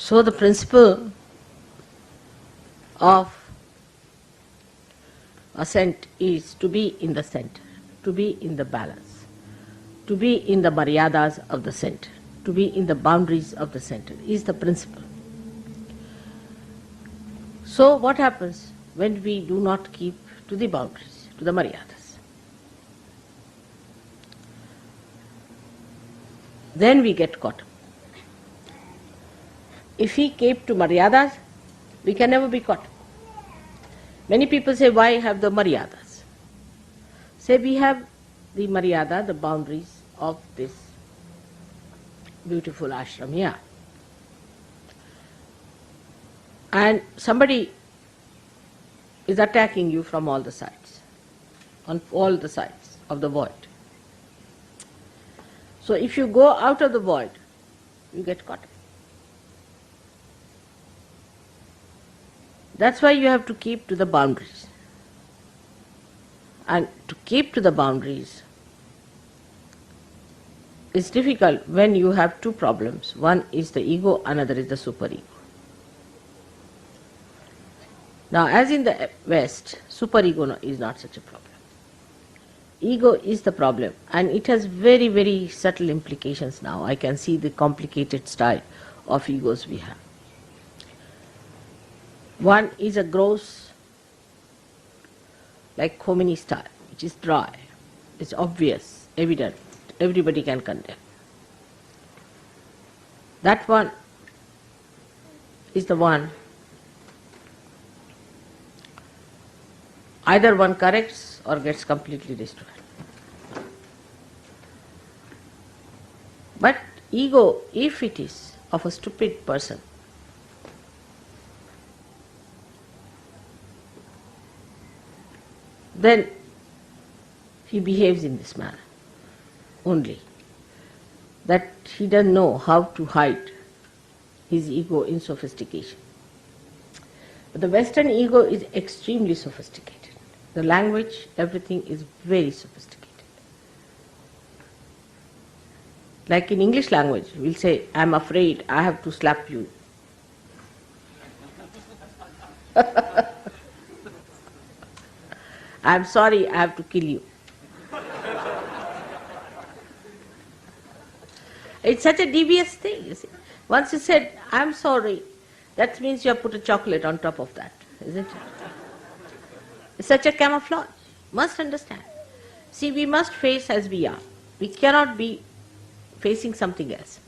So the principle of ascent is to be in the center, to be in the balance, to be in the maryadas of the center, to be in the boundaries of the center is the principle. So what happens when we do not keep to the boundaries, to the maryadas? Then we get caught up. If we keep to maryadas, we can never be caught up. Many people say, why have the maryadas? Say we have the maryada, the boundaries of this beautiful ashram here. And somebody is attacking you from all the sides, on all the sides of the void. So if you go out of the void, you get caught up. That's why you have to keep to the boundaries. And to keep to the boundaries is difficult when you have two problems. One is the ego, another is the superego. Now, as in the West, superego is not such a problem. Ego is the problem, and it has very, very subtle implications now. I can see the complicated style of egos we have. One is a gross, like Khomeini style, which is dry, it's obvious, evident, everybody can condemn. That one is the one, either one corrects or gets completely destroyed. But ego, if it is of a stupid person, then he behaves in this manner only, that he doesn't know how to hide his ego in sophistication. But the Western ego is extremely sophisticated. The language, everything is very sophisticated. Like in English language, we'll say, I'm afraid I have to slap you. I'm sorry, I have to kill you. It's such a devious thing, you see. Once you said, I'm sorry, that means you have put a chocolate on top of that, isn't it? It's such a camouflage. Must understand. See, we must face as we are. We cannot be facing something else.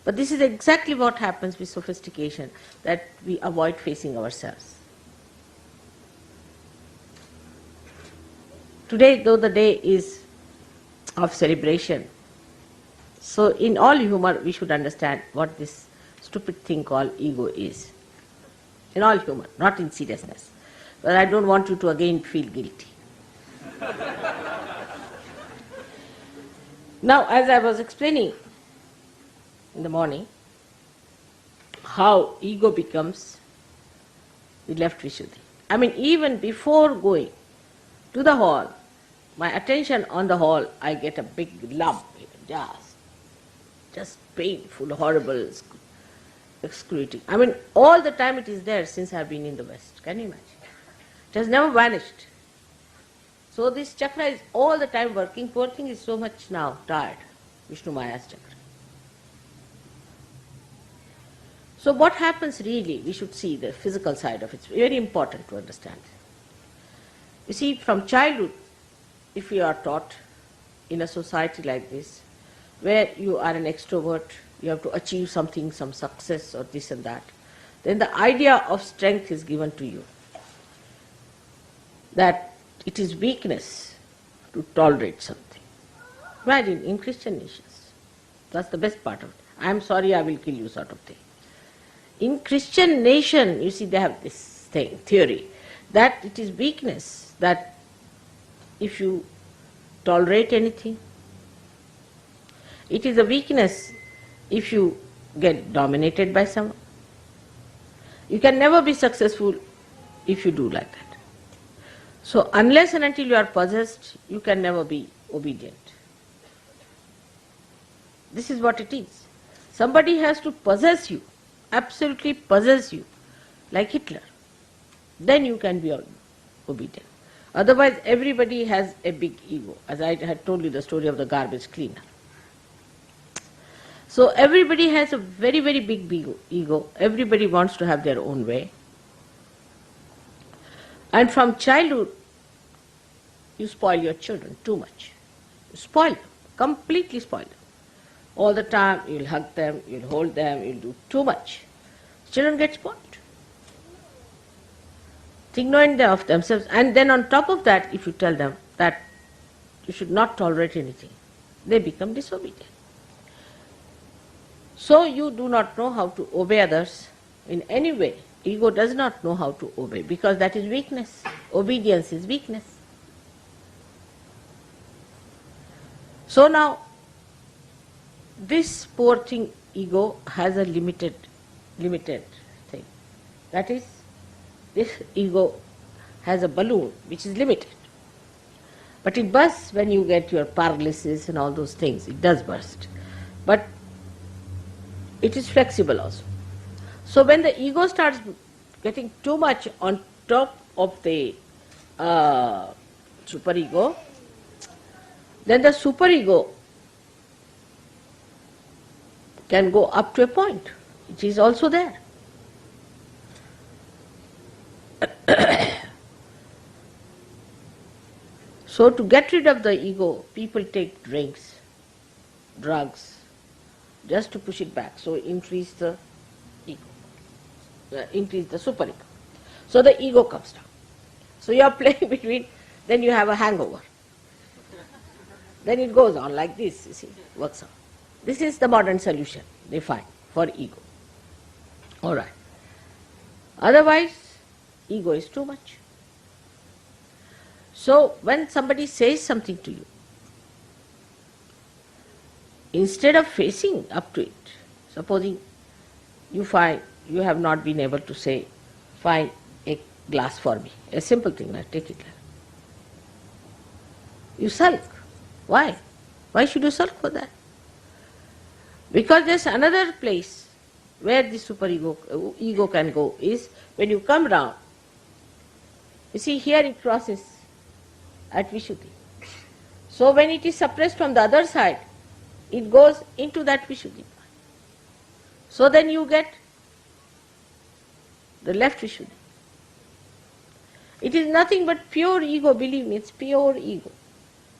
But this is exactly what happens with sophistication, that we avoid facing ourselves. Today, though the day is of celebration, so in all humor we should understand what this stupid thing called ego is. In all humor, not in seriousness. But I don't want you to again feel guilty. Now, as I was explaining in the morning, how ego becomes the left Vishuddhi. I mean, even before going to the hall, my attention on the hall, I get a big lump, just painful, horrible, excruciating. I mean, all the time it is there since I have been in the West. Can you imagine? It has never vanished. So this chakra is all the time working. Poor thing is so much now tired, Vishnu Maya's chakra. So what happens really, we should see the physical side of it. It's very important to understand. You see, from childhood, if you are taught in a society like this, where you are an extrovert, you have to achieve something, some success or this and that, then the idea of strength is given to you. That it is weakness to tolerate something. Imagine in Christian nations, that's the best part of it. I am sorry, I will kill you sort of thing. In Christian nation, you see, they have this thing, theory, that it is weakness, that if you tolerate anything, it is a weakness if you get dominated by someone. You can never be successful if you do like that. So unless and until you are possessed, you can never be obedient. This is what it is. Somebody has to possess you, absolutely possess you, like Hitler, then you can be obedient. Otherwise, everybody has a big ego, as I had told you the story of the garbage cleaner. So everybody has a very, very big ego. Everybody wants to have their own way. And from childhood, you spoil your children too much. You spoil them, completely spoil them. All the time, you'll hug them, you'll hold them, you'll do too much. Children get spoiled. Think no end of themselves. And then on top of that, if you tell them that you should not tolerate anything, they become disobedient. So you do not know how to obey others in any way. Ego does not know how to obey because that is weakness. Obedience is weakness. So now, this poor thing, ego, has a limited thing. That is, this ego has a balloon which is limited. But it bursts when you get your paralysis and all those things. It does burst. But it is flexible also. So when the ego starts getting too much on top of the superego, then the superego can go up to a point. It is also there. So to get rid of the ego, people take drinks, drugs, just to push it back. So increase the ego, increase the superego. So the ego comes down. So you are playing between, then you have a hangover. Then it goes on like this, you see, works on. This is the modern solution they find for ego. All right. Otherwise, ego is too much. So when somebody says something to you, instead of facing up to it, supposing you find you have not been able to say, find a glass for me, a simple thing, like take it. You sulk. Why? Why should you sulk for that? Because there's another place where the superego, ego can go is when you come round. You see, here it crosses at Vishuddhi. So when it is suppressed from the other side, it goes into that Vishuddhi. So then you get the left Vishuddhi. It is nothing but pure ego, believe me, it's pure ego.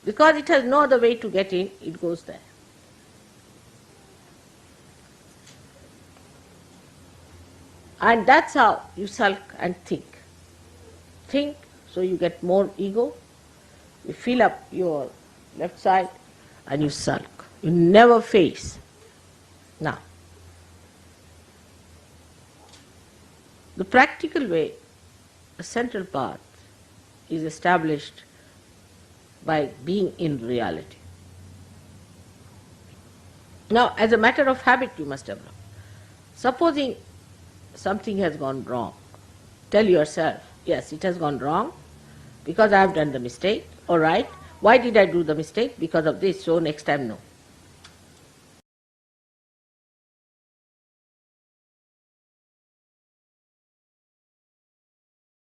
Because it has no other way to get in, it goes there. And that's how you sulk and think. Think, so you get more ego, you fill up your left side and you sulk. You never face. Now, the practical way, a central path, is established by being in reality. Now, as a matter of habit, you must develop. Supposing something has gone wrong, tell yourself, yes, it has gone wrong because I have done the mistake. All right, why did I do the mistake? Because of this, so next time no.